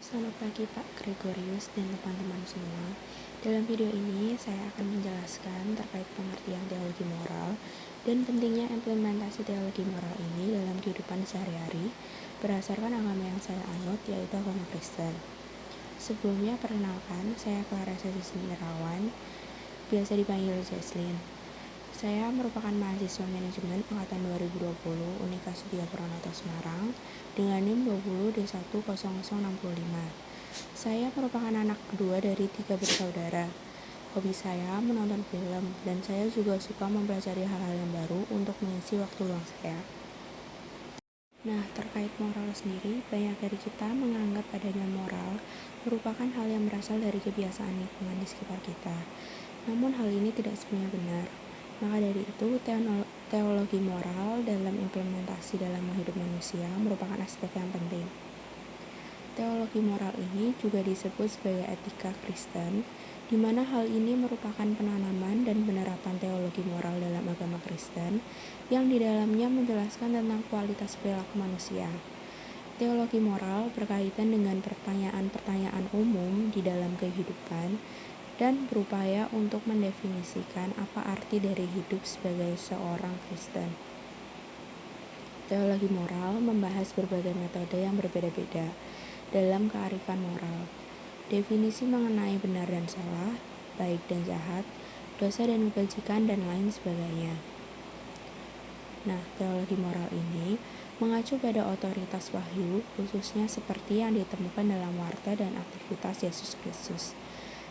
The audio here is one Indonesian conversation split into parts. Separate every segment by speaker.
Speaker 1: Selamat pagi Pak Gregorius dan teman-teman semua. Dalam video ini saya akan menjelaskan terkait pengertian teologi moral dan pentingnya implementasi teologi moral ini dalam kehidupan sehari-hari berdasarkan agama yang saya anut, yaitu agama Kristen. Sebelumnya perkenalkan, saya Clarissa Sindarawan, biasa dipanggil Jesslyn. Saya merupakan mahasiswa manajemen angkatan 2020 Unika Sudia Purwanata Semarang dengan NIM 20D10065. Saya merupakan anak kedua dari 3 bersaudara. Hobi saya menonton film dan saya juga suka mempelajari hal-hal yang baru untuk mengisi waktu luang saya. Nah, terkait moral sendiri, banyak dari kita menganggap adanya moral merupakan hal yang berasal dari kebiasaan lingkungan di sekitar kita. Namun hal ini tidak sepenuhnya benar. Maka dari itu, teologi moral dalam implementasi dalam hidup manusia merupakan aspek yang penting. Teologi moral ini juga disebut sebagai etika Kristen, di mana hal ini merupakan penanaman dan penerapan teologi moral dalam agama Kristen, yang di dalamnya menjelaskan tentang kualitas perilaku manusia. Teologi moral berkaitan dengan pertanyaan-pertanyaan umum di dalam kehidupan, dan berupaya untuk mendefinisikan apa arti dari hidup sebagai seorang Kristen. Teologi moral membahas berbagai metode yang berbeda-beda dalam kearifan moral, definisi mengenai benar dan salah, baik dan jahat, dosa dan kebajikan, dan lain sebagainya. Nah, teologi moral ini mengacu pada otoritas wahyu, khususnya seperti yang ditemukan dalam warta dan aktivitas Yesus Kristus.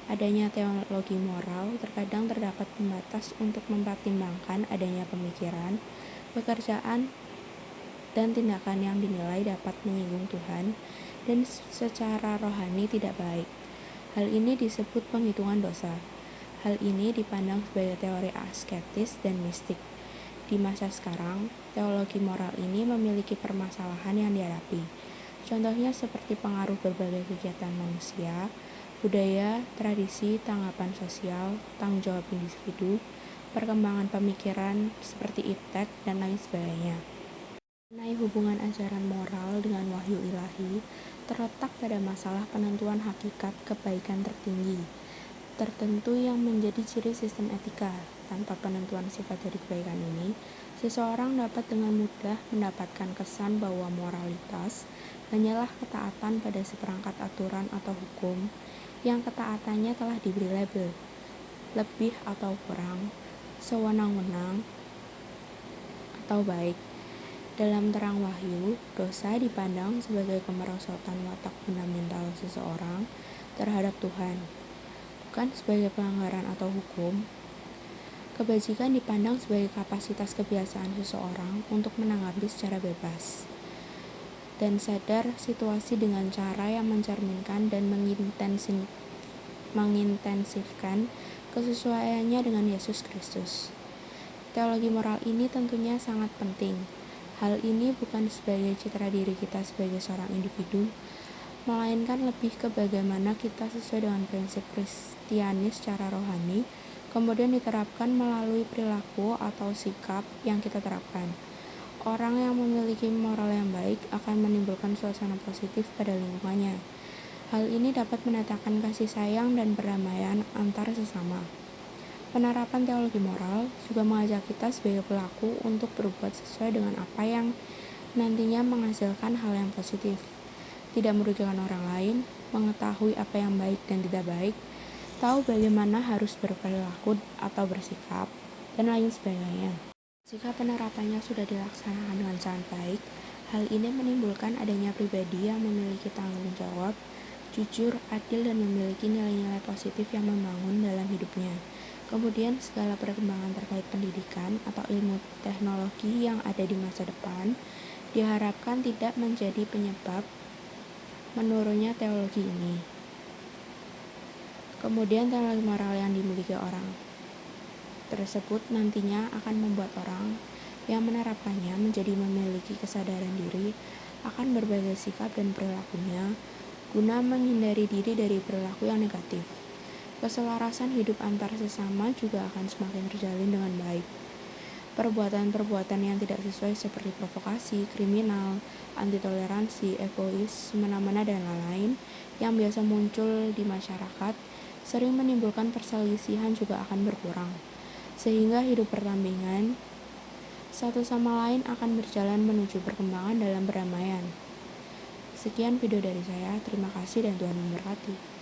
Speaker 1: Adanya teologi moral terkadang terdapat pembatas untuk mempertimbangkan adanya pemikiran, pekerjaan, dan tindakan yang dinilai dapat menyinggung Tuhan dan secara rohani tidak baik. Hal ini disebut penghitungan dosa. Hal ini dipandang sebagai teori asketis dan mistik. Di masa sekarang, teologi moral ini memiliki permasalahan yang dihadapi. Contohnya seperti pengaruh berbagai kegiatan manusia, budaya, tradisi, tanggapan sosial, tanggung jawab individu, perkembangan pemikiran seperti iptek, dan lain sebagainya. Mengenai hubungan ajaran moral dengan wahyu ilahi terletak pada masalah penentuan hakikat kebaikan tertinggi tertentu yang menjadi ciri sistem etika. Tanpa penentuan sifat dari kebaikan ini, seseorang dapat dengan mudah mendapatkan kesan bahwa moralitas hanyalah ketaatan pada seperangkat aturan atau hukum yang ketaatannya telah diberi label lebih atau kurang, sewenang-wenang, atau baik. Dalam terang wahyu, dosa dipandang sebagai kemerosotan watak fundamental seseorang terhadap Tuhan, bukan sebagai pelanggaran atau hukum. Kebajikan dipandang sebagai kapasitas kebiasaan seseorang untuk menanggapi secara bebas dan sadar situasi dengan cara yang mencerminkan dan mengintensifkan kesesuaiannya dengan Yesus Kristus. Teologi moral ini tentunya sangat penting. Hal ini bukan sebagai citra diri kita sebagai seorang individu, melainkan lebih ke bagaimana kita sesuai dengan prinsip Kristianis secara rohani, kemudian diterapkan melalui perilaku atau sikap yang kita terapkan. Orang yang memiliki moral yang baik akan menimbulkan suasana positif pada lingkungannya. Hal ini dapat mendatangkan kasih sayang dan perdamaian antar sesama. Penerapan teologi moral juga mengajak kita sebagai pelaku untuk berbuat sesuai dengan apa yang nantinya menghasilkan hal yang positif, tidak merugikan orang lain, mengetahui apa yang baik dan tidak baik, tahu bagaimana harus berperilaku atau bersikap, dan lain sebagainya. Jika penerapannya sudah dilaksanakan dengan sangat baik, hal ini menimbulkan adanya pribadi yang memiliki tanggung jawab, jujur, adil, dan memiliki nilai-nilai positif yang membangun dalam hidupnya. Kemudian segala perkembangan terkait pendidikan atau ilmu teknologi yang ada di masa depan diharapkan tidak menjadi penyebab menurunnya teologi ini. Kemudian teologi moral yang dimiliki orang tersebut nantinya akan membuat orang yang menerapkannya menjadi memiliki kesadaran diri akan berbagai sikap dan perilakunya guna menghindari diri dari perilaku yang negatif. Keselarasan hidup antar sesama juga akan semakin terjalin dengan baik. Perbuatan-perbuatan yang tidak sesuai seperti provokasi, kriminal, anti toleransi, egois, semena-mena dan lain-lain yang biasa muncul di masyarakat sering menimbulkan perselisihan juga akan berkurang, sehingga hidup berdampingan satu sama lain akan berjalan menuju perkembangan dalam perdamaian. Sekian video dari saya, terima kasih dan Tuhan memberkati.